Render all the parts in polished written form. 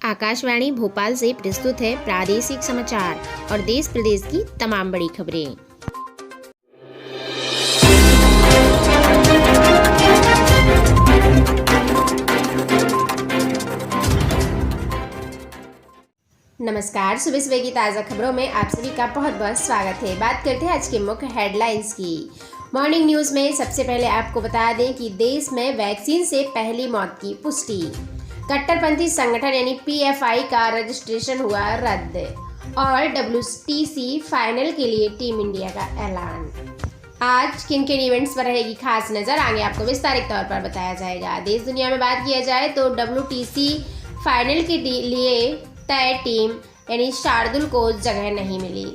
आकाशवाणी भोपाल से प्रस्तुत है प्रादेशिक समाचार और देश प्रदेश की तमाम बड़ी खबरें। नमस्कार, सुबह की ताज़ा खबरों में आप सभी का बहुत बहुत स्वागत है। बात करते हैं आज के मुख्य हेडलाइंस की। मॉर्निंग न्यूज में सबसे पहले आपको बता दें कि देश में वैक्सीन से पहली मौत की पुष्टि। कट्टरपंथी संगठन यानी PFI का रजिस्ट्रेशन हुआ रद्द और WTC फाइनल के लिए टीम इंडिया का ऐलान। आज किन किन इवेंट्स पर रहेगी खास नज़र, आगे आपको विस्तारित तौर पर बताया जाएगा। देश दुनिया में बात किया जाए तो WTC फाइनल के लिए तय टीम यानी शार्दुल को जगह नहीं मिली।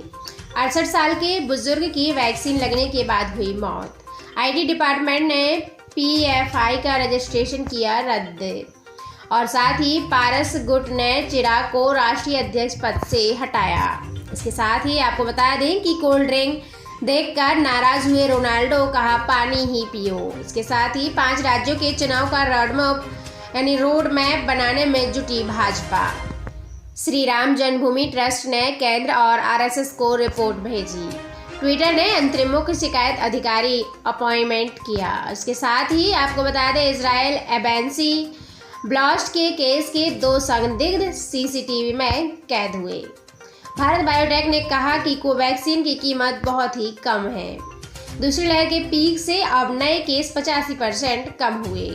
68 साल के बुजुर्ग की वैक्सीन लगने के बाद हुई मौत। IT डिपार्टमेंट ने PFI का रजिस्ट्रेशन किया रद्द और साथ ही पारस गुट ने चिराग को राष्ट्रीय अध्यक्ष पद से हटाया। इसके साथ ही आपको बता दें कि कोल्ड ड्रिंक देखकर नाराज हुए रोनाल्डो, कहा पानी ही पियो। इसके साथ ही 5 राज्यों के चुनाव का रोड मैप बनाने में जुटी भाजपा। श्री राम जन्मभूमि ट्रस्ट ने केंद्र और RSS को रिपोर्ट भेजी। ट्विटर ने अंतरिम मुख्य शिकायत अधिकारी अपॉइंटमेंट किया। इसके साथ ही आपको बता दें इजराइल एबेंसी ब्लास्ट के केस के 2 संदिग्ध CCTV में कैद हुए। भारत बायोटेक ने कहा कि कोवैक्सीन की कीमत बहुत ही कम है। दूसरी लहर के पीक से अब नए केस 85% कम हुए।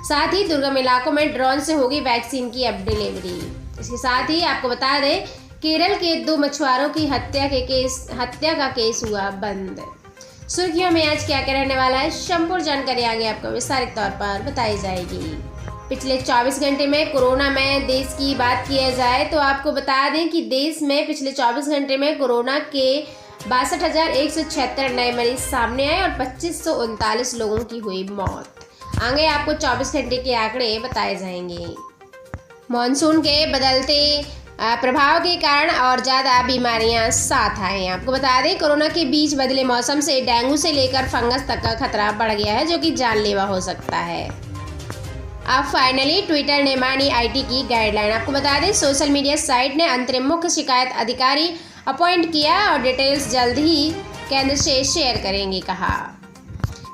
साथ ही दुर्गम इलाकों में ड्रोन से होगी वैक्सीन की अब डिलीवरी। इसके साथ ही आपको बता दें केरल के 2 मछुआरों की हत्या का केस हुआ बंद। सुर्खियों में आज क्या क्या रहने वाला है, संपूर्ण जानकारी आगे आपको विस्तारित तौर पर बताई जाएगी। पिछले 24 घंटे में कोरोना में देश की बात किया जाए तो आपको बता दें कि देश में पिछले 24 घंटे में कोरोना के 62,176 नए मरीज सामने आए और 2539 लोगों की हुई मौत। आगे आपको 24 घंटे के आंकड़े बताए जाएंगे। मॉनसून के बदलते प्रभाव के कारण और ज़्यादा बीमारियां साथ आए हैं। आपको बता दें कोरोना के बीच बदले मौसम से डेंगू से लेकर फंगस तक का खतरा बढ़ गया है, जो कि जानलेवा हो सकता है। अब फाइनली ट्विटर ने मानी IT की गाइडलाइन। आपको बता दें सोशल मीडिया साइट ने अंतरिम मुख्य शिकायत अधिकारी अपॉइंट किया और डिटेल्स जल्द ही केंद्र से शेयर करेंगे, कहा।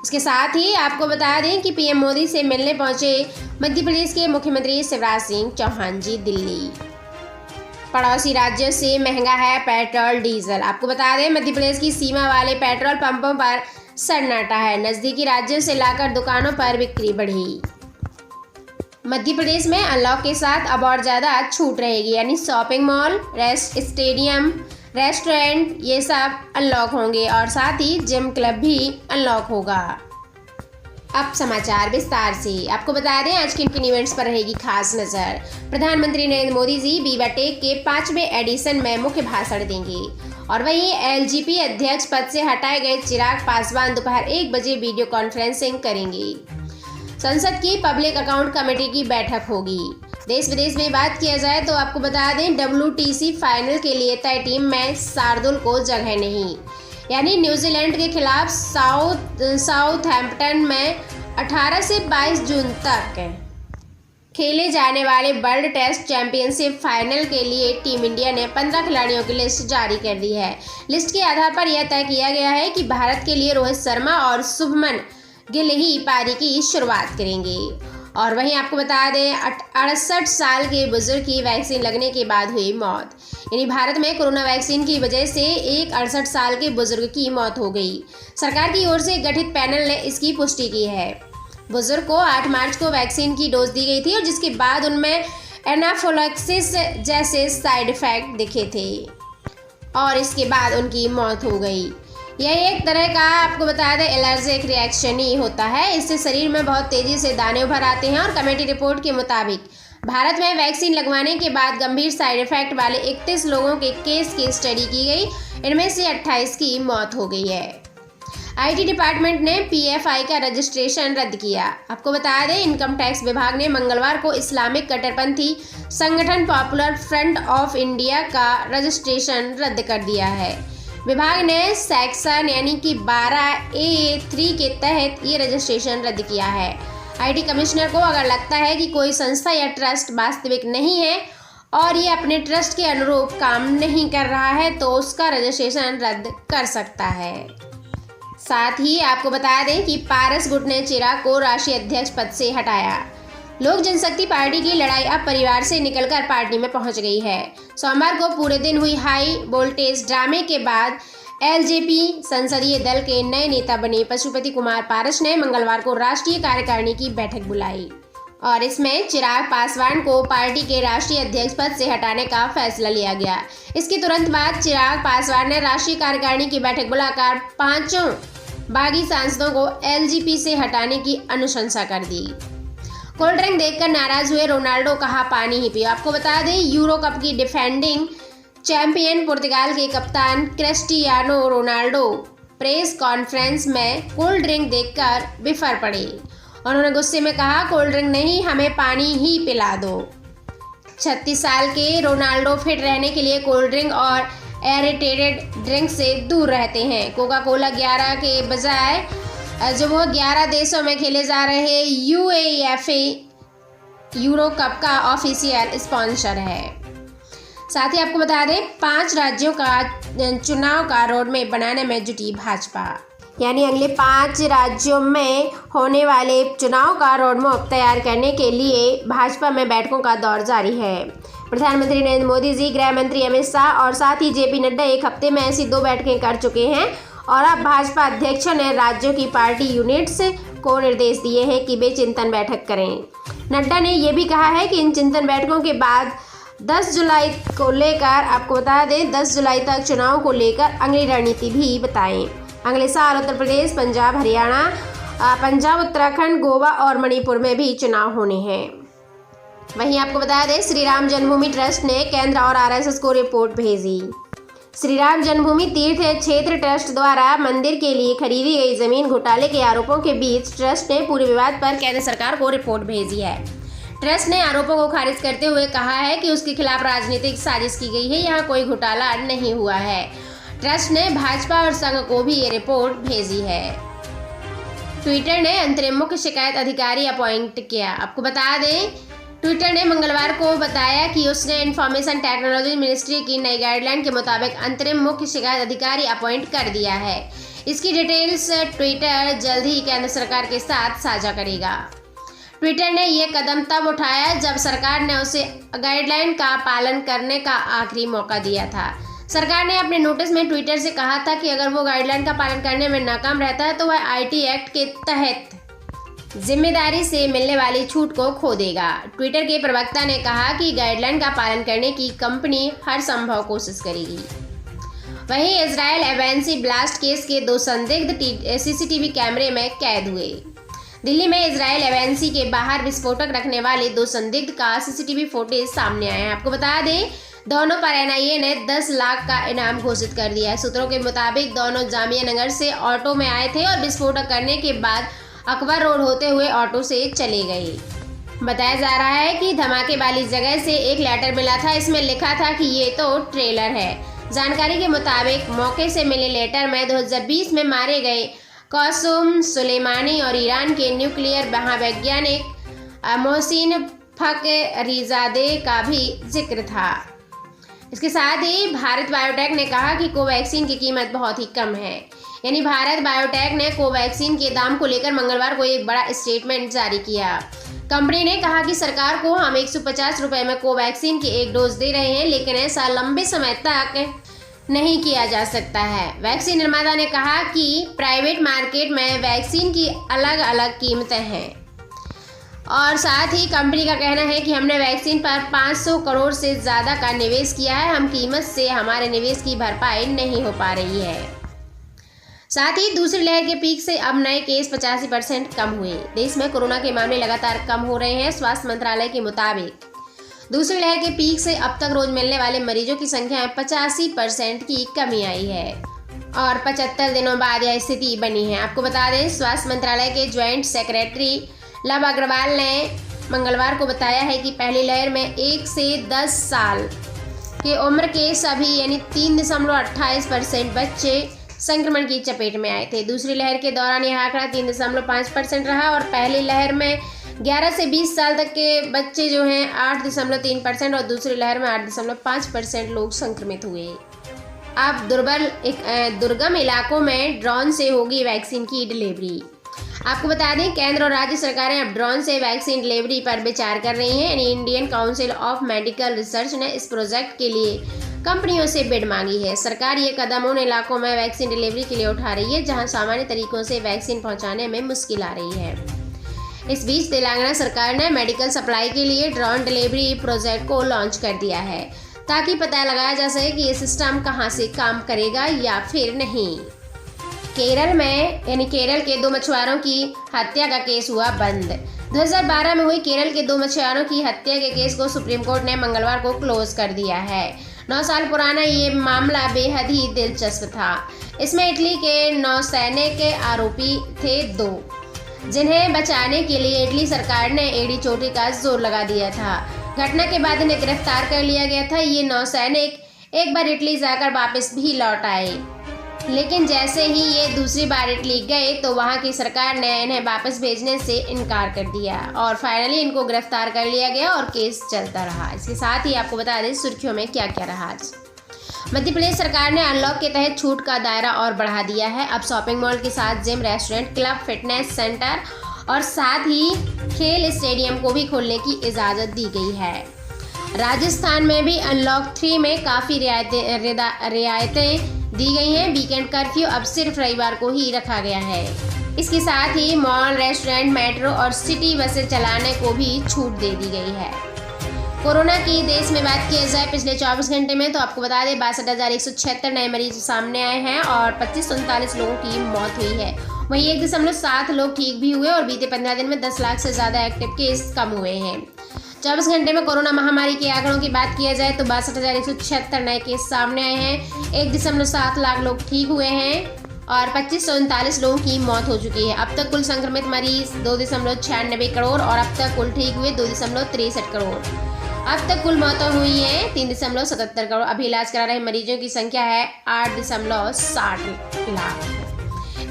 इसके साथ ही आपको बता दें कि PM मोदी से मिलने पहुंचे मध्य प्रदेश के मुख्यमंत्री शिवराज सिंह चौहान जी दिल्ली। पड़ोसी राज्यों से महंगा है पेट्रोल डीजल। आपको बता दें मध्य प्रदेश की सीमा वाले पेट्रोल पंपों पर सन्नाटा है। नजदीकी राज्यों से लाकर दुकानों पर बिक्री बढ़ी। मध्य प्रदेश में अनलॉक के साथ अब और ज़्यादा छूट रहेगी, यानी शॉपिंग मॉल, स्टेडियम, रेस्टोरेंट ये सब अनलॉक होंगे और साथ ही जिम क्लब भी अनलॉक होगा। अब समाचार विस्तार से। आपको बता दें आज किन किन इवेंट्स पर रहेगी खास नज़र। प्रधानमंत्री नरेंद्र मोदी जी बीवाटेक के 5वें एडिशन में मुख्य भाषण देंगे और वहीं LGP अध्यक्ष पद से हटाए गए चिराग पासवान दोपहर 1 बजे वीडियो कॉन्फ्रेंसिंग करेंगे। संसद की पब्लिक अकाउंट कमेटी की बैठक होगी। देश विदेश में बात किया जाए तो आपको बता दें WTC फाइनल के लिए तय टीम में शार्दुल को जगह नहीं, यानी न्यूजीलैंड के खिलाफ साउथहैम्पटन में 18 से 22 जून तक खेले जाने वाले वर्ल्ड टेस्ट चैंपियनशिप फाइनल के लिए टीम इंडिया ने 15 खिलाड़ियों की लिस्ट जारी कर दी है। लिस्ट के आधार पर यह तय किया गया है कि भारत के लिए रोहित शर्मा और शुभमन गिल ही पारी की शुरुआत करेंगे। और वहीं आपको बता दें 68 साल के बुजुर्ग की वैक्सीन लगने के बाद हुई मौत, यानी भारत में कोरोना वैक्सीन की वजह से एक 68 साल के बुजुर्ग की मौत हो गई। सरकार की ओर से गठित पैनल ने इसकी पुष्टि की है। बुजुर्ग को 8 मार्च को वैक्सीन की डोज दी गई थी और जिसके बाद उनमें एनाफिलैक्सिस जैसे साइड इफेक्ट दिखे थे और इसके बाद उनकी मौत हो गई। यह एक तरह का आपको बता दें एलर्जिक रिएक्शन ही होता है। इससे शरीर में बहुत तेजी से दाने उभर आते हैं और कमेटी रिपोर्ट के मुताबिक भारत में वैक्सीन लगवाने के बाद गंभीर साइड इफेक्ट वाले 31 लोगों के केस की स्टडी की गई। इनमें से 28 की मौत हो गई है। IT डिपार्टमेंट ने PFI का रजिस्ट्रेशन रद्द किया। आपको बता दें इनकम टैक्स विभाग ने मंगलवार को इस्लामिक कट्टरपंथी संगठन पॉपुलर फ्रंट ऑफ इंडिया का रजिस्ट्रेशन रद्द कर दिया है। विभाग ने सेक्शन यानी कि 12A3 के तहत ये रजिस्ट्रेशन रद्द किया है। IT कमिश्नर को अगर लगता है कि कोई संस्था या ट्रस्ट वास्तविक नहीं है और ये अपने ट्रस्ट के अनुरूप काम नहीं कर रहा है तो उसका रजिस्ट्रेशन रद्द कर सकता है। साथ ही आपको बता दें कि पारस गुट ने चिराग को राष्ट्रीय अध्यक्ष पद से हटाया। लोक जनशक्ति पार्टी की लड़ाई अब परिवार से निकलकर पार्टी में पहुंच गई है। सोमवार को पूरे दिन हुई हाई वोल्टेज ड्रामे के बाद एलजेपी संसदीय दल के नए नेता बने पशुपति कुमार पारस ने मंगलवार को राष्ट्रीय कार्यकारिणी की बैठक बुलाई और इसमें चिराग पासवान को पार्टी के राष्ट्रीय अध्यक्ष पद से हटाने का फैसला लिया गया। इसके तुरंत बाद चिराग पासवान ने राष्ट्रीय कार्यकारिणी की बैठक बुलाकर पांचों बागी सांसदों को एलजेपी से हटाने की अनुशंसा कर दी। कोल्ड ड्रिंक देखकर नाराज हुए रोनाल्डो, कहा पानी ही पियो। आपको बता दें यूरो कप की डिफेंडिंग चैंपियन पुर्तगाल के कप्तान क्रिस्टियानो रोनाल्डो प्रेस कॉन्फ्रेंस में कोल्ड ड्रिंक देखकर बिफर पड़े। उन्होंने गुस्से में कहा, कोल्ड ड्रिंक नहीं, हमें पानी ही पिला दो। 36 साल के रोनाल्डो फिट रहने के लिए कोल्ड ड्रिंक और एरेटेड ड्रिंक से दूर रहते हैं। कोका कोला 11 के बजाय जो वो 11 देशों में खेले जा रहे यूएफए यूरो कप का ऑफिशियल स्पॉन्सर है। साथ ही आपको बता दें 5 राज्यों का चुनाव का रोडमैप बनाने में जुटी भाजपा, यानी अगले 5 राज्यों में होने वाले चुनाव का रोडमैप तैयार करने के लिए भाजपा में बैठकों का दौर जारी है। प्रधानमंत्री नरेंद्र मोदी जी, गृह मंत्री अमित शाह और साथ ही जेपी नड्डा एक हफ्ते में ऐसी 2 बैठकें कर चुके हैं और अब भाजपा अध्यक्ष ने राज्यों की पार्टी यूनिट्स को निर्देश दिए हैं कि वे चिंतन बैठक करें। नड्डा ने यह भी कहा है कि इन चिंतन बैठकों के बाद 10 जुलाई को लेकर आपको बता दें 10 जुलाई तक चुनाव को लेकर अगली रणनीति भी बताएं। अगले साल उत्तर प्रदेश, पंजाब, हरियाणा, पंजाब, उत्तराखंड, गोवा और मणिपुर में भी चुनाव होने हैं। वहीं आपको बता दें श्री राम जन्मभूमि ट्रस्ट ने केंद्र और आरएसएस को रिपोर्ट भेजी। श्री राम जन्मभूमि तीर्थ क्षेत्र ट्रस्ट द्वारा मंदिर के लिए खरीदी गई जमीन घोटाले के आरोपों के बीच ट्रस्ट ने पूरे विवाद पर केंद्र सरकार को रिपोर्ट भेजी है। ट्रस्ट ने आरोपों को खारिज करते हुए कहा है कि उसके खिलाफ राजनीतिक साजिश की गई है, यहाँ कोई घोटाला नहीं हुआ है। ट्रस्ट ने भाजपा और संघ को भी ये रिपोर्ट भेजी है। ट्विटर ने अंतरिम मुख्य शिकायत अधिकारी अपॉइंट किया। आपको बता दें ट्विटर ने मंगलवार को बताया कि उसने इंफॉर्मेशन टेक्नोलॉजी मिनिस्ट्री की नई गाइडलाइन के मुताबिक अंतरिम मुख्य शिकायत अधिकारी अपॉइंट कर दिया है। इसकी डिटेल्स ट्विटर जल्द ही केंद्र सरकार के साथ साझा करेगा। ट्विटर ने यह कदम तब उठाया जब सरकार ने उसे गाइडलाइन का पालन करने का आखिरी मौका दिया था। सरकार ने अपने नोटिस में ट्विटर से कहा था कि अगर वो गाइडलाइन का पालन करने में नाकाम रहता है तो वह आईटी एक्ट के तहत जिम्मेदारी से मिलने वाली छूट को खो देगा। ट्विटर के प्रवक्ता ने कहा कि गाइडलाइन का पालन करने की कंपनी हर संभव कोशिश करेगी। वहीं इजरायल एवेंसी ब्लास्ट केस के 2 संदिग्ध सीसीटीवी कैमरे में कैद हुए। दिल्ली में इजरायल एवेंसी के बाहर विस्फोटक रखने वाले 2 संदिग्ध का सीसीटीवी फुटेज सामने आया है। आपको बता दें दोनों पर एनआईए ने 10 लाख का इनाम घोषित कर दिया है। सूत्रों के मुताबिक दोनों जामिया नगर से ऑटो में आए थे और विस्फोटक करने के बाद अकबर रोड होते हुए ऑटो से चले गए। बताया जा रहा है कि धमाके वाली जगह से एक लेटर मिला था, इसमें लिखा था कि ये तो ट्रेलर है। जानकारी के मुताबिक मौके से मिले लेटर में 2020 में मारे गए कासिम सुलेमानी और ईरान के न्यूक्लियर महावैज्ञानिक मोहसिन फखरीजादे का भी जिक्र था। इसके साथ ही भारत बायोटेक ने कहा कि कोवैक्सीन की कीमत बहुत ही कम है। यानी भारत बायोटेक ने कोवैक्सीन के दाम को लेकर मंगलवार को एक बड़ा स्टेटमेंट जारी किया। कंपनी ने कहा कि सरकार को हम 150 रुपये में कोवैक्सीन की एक डोज दे रहे हैं, लेकिन ऐसा लंबे समय तक नहीं किया जा सकता है। वैक्सीन निर्माता ने कहा कि प्राइवेट मार्केट में वैक्सीन की अलग अलग कीमतें हैं और साथ ही कंपनी का कहना है कि हमने वैक्सीन पर 500 करोड़ से ज़्यादा का निवेश किया है, हम कीमत से हमारे निवेश की भरपाई नहीं हो पा रही है। साथ ही दूसरी लहर के पीक से अब नए केस 85% कम हुए। देश में कोरोना के मामले लगातार कम हो रहे हैं। स्वास्थ्य मंत्रालय के मुताबिक दूसरी लहर के पीक से अब तक रोज मिलने वाले मरीजों की संख्या में 85% की कमी आई है और 75 दिनों बाद यह स्थिति बनी है। आपको बता दें स्वास्थ्य मंत्रालय के ज्वाइंट सेक्रेटरी लव अग्रवाल ने मंगलवार को बताया है कि पहली लहर में 1 से 10 साल की उम्र के सभी यानी 3.28% बच्चे संक्रमण की चपेट में आए थे। दूसरी लहर के दौरान यह आंकड़ा 3.5% रहा और पहली लहर में 11 से 20 साल तक के बच्चे जो हैं 8.3% और दूसरी लहर में 8.5% लोग संक्रमित हुए। अब दुर्गम इलाकों में ड्रोन से होगी वैक्सीन की डिलीवरी। आपको बता दें, केंद्र और राज्य सरकारें अब ड्रोन से वैक्सीन डिलीवरी पर विचार कर रही हैं। Indian council of medical research ने इस प्रोजेक्ट के लिए कंपनियों से बिड मांगी है। सरकार ये कदम उन इलाकों में वैक्सीन डिलीवरी के लिए उठा रही है जहां सामान्य तरीकों से वैक्सीन पहुंचाने में मुश्किल आ रही है। इस बीच तेलंगाना सरकार ने मेडिकल सप्लाई के लिए ड्रोन डिलीवरी प्रोजेक्ट को लॉन्च कर दिया है ताकि पता लगाया जा सके कि ये सिस्टम कहां से काम करेगा या फिर नहीं। केरल के 2 मछुआरों की हत्या का केस हुआ बंद। 2012 में हुई केरल के 2 मछुआरों की हत्या के केस को सुप्रीम कोर्ट ने मंगलवार को क्लोज कर दिया है। 9 साल पुराना ये मामला बेहद ही दिलचस्प था। इसमें इटली के नौसैनिक के आरोपी थे 2, जिन्हें बचाने के लिए इटली सरकार ने एड़ी चोटी का जोर लगा दिया था। घटना के बाद इन्हें गिरफ्तार कर लिया गया था। ये नौसैनिक एक बार इटली जाकर वापस भी लौट आए, लेकिन जैसे ही ये दूसरी बार इटली गए तो वहां की सरकार ने इन्हें वापस भेजने से इनकार कर दिया और फाइनली इनको गिरफ्तार कर लिया गया और केस चलता रहा। इसके साथ ही आपको बता दें सुर्खियों में क्या क्या रहा आज। मध्य प्रदेश सरकार ने अनलॉक के तहत छूट का दायरा और बढ़ा दिया है। अब शॉपिंग मॉल के साथ gym, restaurant, club, fitness centre और साथ ही खेल स्टेडियम को भी खोलने की इजाज़त दी गई है। राजस्थान में भी अनलॉक 3 में काफ़ी रियायतें दी गई हैं। वीकेंड कर्फ्यू अब सिर्फ रविवार को ही रखा गया है। इसके साथ ही मॉल, रेस्टोरेंट, मेट्रो और सिटी बसें चलाने को भी छूट दे दी गई है। कोरोना की देश में बात की जाए पिछले 24 घंटे में तो आपको बता दें 62,176 नए मरीज सामने आए हैं और 2539 लोगों की मौत हुई है। वहीं 1.7 लोग ठीक भी हुए और बीते 15 दिन में 10 लाख से ज़्यादा एक्टिव केस कम हुए हैं। 24 घंटे में कोरोना महामारी के आंकड़ों की बात किया जाए तो 62,176 नए केस सामने आए हैं। 1.7 लाख लोग ठीक हुए हैं और 2539 लोगों की मौत हो चुकी है। अब तक कुल संक्रमित मरीज 2.96 करोड़ और अब तक कुल ठीक हुए 2.63 करोड़। अब तक कुल मौतें हुई हैं 3.77 करोड़। अभी इलाज करा रहे मरीजों की संख्या है 8.60 लाख।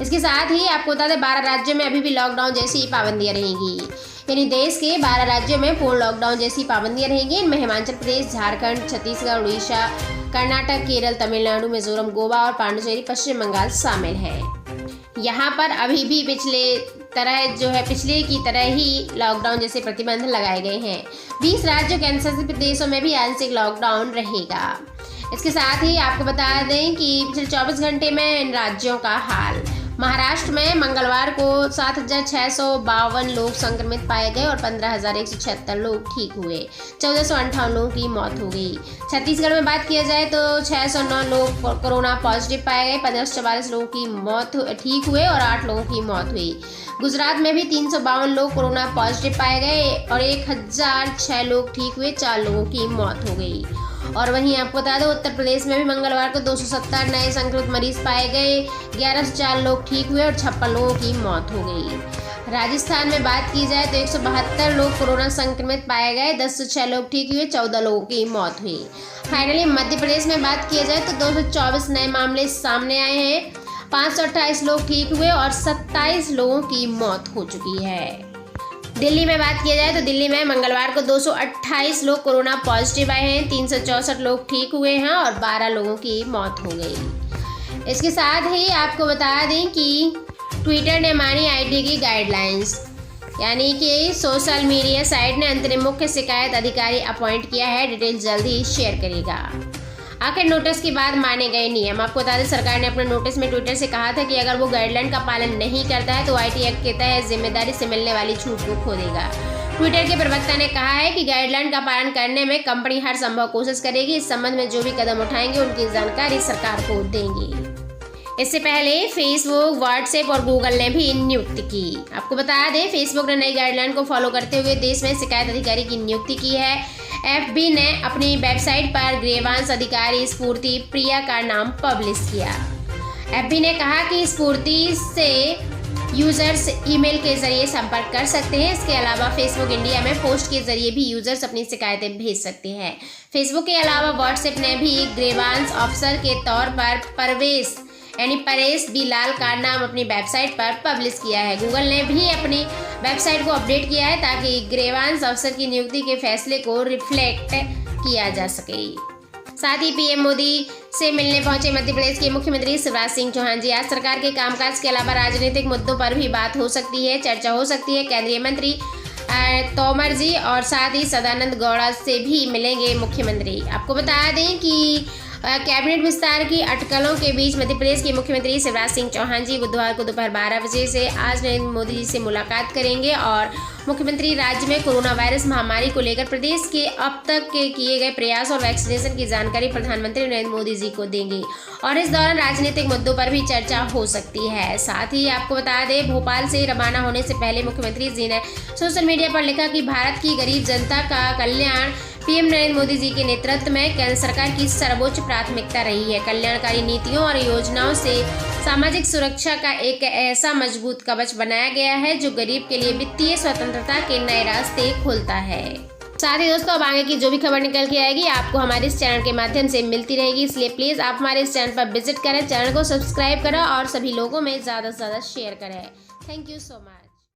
इसके साथ ही आपको बता दें 12 राज्यों में अभी भी लॉकडाउन जैसी पाबंदियां रहेंगी। यानी देश के 12 राज्यों में पूर्ण लॉकडाउन जैसी पाबंदियां रहेंगी। इनमें हिमाचल प्रदेश, झारखंड, छत्तीसगढ़, उड़ीसा, कर्नाटक, केरल, तमिलनाडु, मिजोरम, गोवा और पांडिचेरी, पश्चिम बंगाल शामिल है। यहाँ पर अभी भी पिछले की तरह ही लॉकडाउन जैसे प्रतिबंध लगाए गए हैं। 20 राज्यों के केंद्रशासित प्रदेशों में भी आंशिक लॉकडाउन रहेगा। इसके साथ ही आपको बता दें कि पिछले 24 घंटे में इन राज्यों का हाल। महाराष्ट्र में मंगलवार को 7,652 लोग संक्रमित पाए गए और 15,176 लोग ठीक हुए। 1458 लोगों की मौत हो गई। छत्तीसगढ़ में बात किया जाए तो 609 लोग कोरोना पॉजिटिव पाए गए, 1544 लोगों की मौत ठीक हुए और 8 लोगों की मौत हुई। गुजरात में भी 352 लोग कोरोना पॉजिटिव पाए गए और 1006 लोग ठीक हुए, 4 लोगों की मौत हो गई। और वहीं आपको बता दो उत्तर प्रदेश में भी मंगलवार को 270 नए संक्रमित मरीज पाए गए, 1104 लोग ठीक हुए और 56 लोगों की मौत हो गई। राजस्थान में बात की जाए तो 172 लोग कोरोना संक्रमित पाए गए, 1006 लोग ठीक हुए, 14 लोगों की मौत हुई। फाइनली मध्य प्रदेश में बात किया जाए तो 224 नए मामले सामने आए हैं, 528 लोग ठीक हुए और 27 लोगों की मौत हो चुकी है। दिल्ली में बात किया जाए तो दिल्ली में मंगलवार को 228 लोग कोरोना पॉजिटिव आए हैं, 364 लोग ठीक हुए हैं और 12 लोगों की मौत हो गई। इसके साथ ही आपको बता दें कि ट्विटर ने मानी आईटी की गाइडलाइंस, यानी कि सोशल मीडिया साइट ने अंतरिम मुख्य शिकायत अधिकारी अपॉइंट किया है। डिटेल जल्द ही शेयर करेगा। आखिर नोटिस के बाद माने गए नियम। आपको बता दें सरकार ने अपने नोटिस में ट्विटर से कहा था कि अगर वो गाइडलाइन का पालन नहीं करता है तो आईटी एक्ट के तहत जिम्मेदारी से मिलने वाली छूट को खो देगा। ट्विटर के प्रवक्ता ने कहा है कि गाइडलाइन का पालन करने में कंपनी हर संभव कोशिश करेगी। इस संबंध में जो भी कदम उठाएंगे उनकी जानकारी सरकार को देंगी। इससे पहले फेसबुक, व्हाट्सएप और गूगल ने भी नियुक्ति की। आपको बता दें फेसबुक ने नई गाइडलाइन को फॉलो करते हुए देश में शिकायत अधिकारी की नियुक्ति की है। एफबी ने अपनी वेबसाइट पर ग्रीवांस अधिकारी स्फूर्ति प्रिया का नाम पब्लिश किया। एफबी ने कहा कि स्फूर्ति से यूजर्स ईमेल के जरिए संपर्क कर सकते हैं। इसके अलावा फेसबुक इंडिया में पोस्ट के जरिए भी यूजर्स अपनी शिकायतें भेज सकते हैं। फेसबुक के अलावा व्हाट्सएप ने भी ग्रीवांस ऑफिसर के तौर पर परवेश यानी परेश बी लाल का नाम अपनी वेबसाइट पर पब्लिश किया है। गूगल ने भी अपनी वेबसाइट को अपडेट किया है ताकि ग्रीवांस अफसर की नियुक्ति के फैसले को रिफ्लेक्ट किया जा सके। साथ ही पीएम मोदी से मिलने पहुंचे मध्य प्रदेश के मुख्यमंत्री शिवराज सिंह चौहान जी। आज सरकार के कामकाज के अलावा राजनीतिक मुद्दों पर भी बात हो सकती है, चर्चा हो सकती है। केंद्रीय मंत्री तोमर जी और साथ ही सदानंद गौड़ा से भी मिलेंगे मुख्यमंत्री। आपको बता दें कि कैबिनेट विस्तार की अटकलों के बीच मध्य प्रदेश के मुख्यमंत्री शिवराज सिंह चौहान जी बुधवार को दोपहर 12 बजे से आज नरेंद्र मोदी जी से मुलाकात करेंगे और मुख्यमंत्री राज्य में कोरोना वायरस महामारी को लेकर प्रदेश के अब तक के किए गए प्रयास और वैक्सीनेशन की जानकारी प्रधानमंत्री नरेंद्र मोदी जी को देंगे और इस दौरान राजनीतिक मुद्दों पर भी चर्चा हो सकती है। साथ ही आपको बता दें, भोपाल से रवाना होने से पहले मुख्यमंत्री जी ने सोशल मीडिया पर लिखा कि भारत की गरीब जनता का कल्याण पीएम नरेंद्र मोदी जी के नेतृत्व में केंद्र सरकार की सर्वोच्च प्राथमिकता रही है। कल्याणकारी नीतियों और योजनाओं से सामाजिक सुरक्षा का एक ऐसा मजबूत कवच बनाया गया है जो गरीब के लिए वित्तीय स्वतंत्रता के नए रास्ते खोलता है। साथ ही दोस्तों, अब आगे की जो भी खबर निकल के आएगी आपको हमारे इस चैनल के माध्यम से मिलती रहेगी, इसलिए प्लीज़ आप हमारे इस चैनल पर विजिट करें, चैनल को सब्सक्राइब करें और सभी लोगों में ज़्यादा से ज़्यादा शेयर करें। Thank you so much.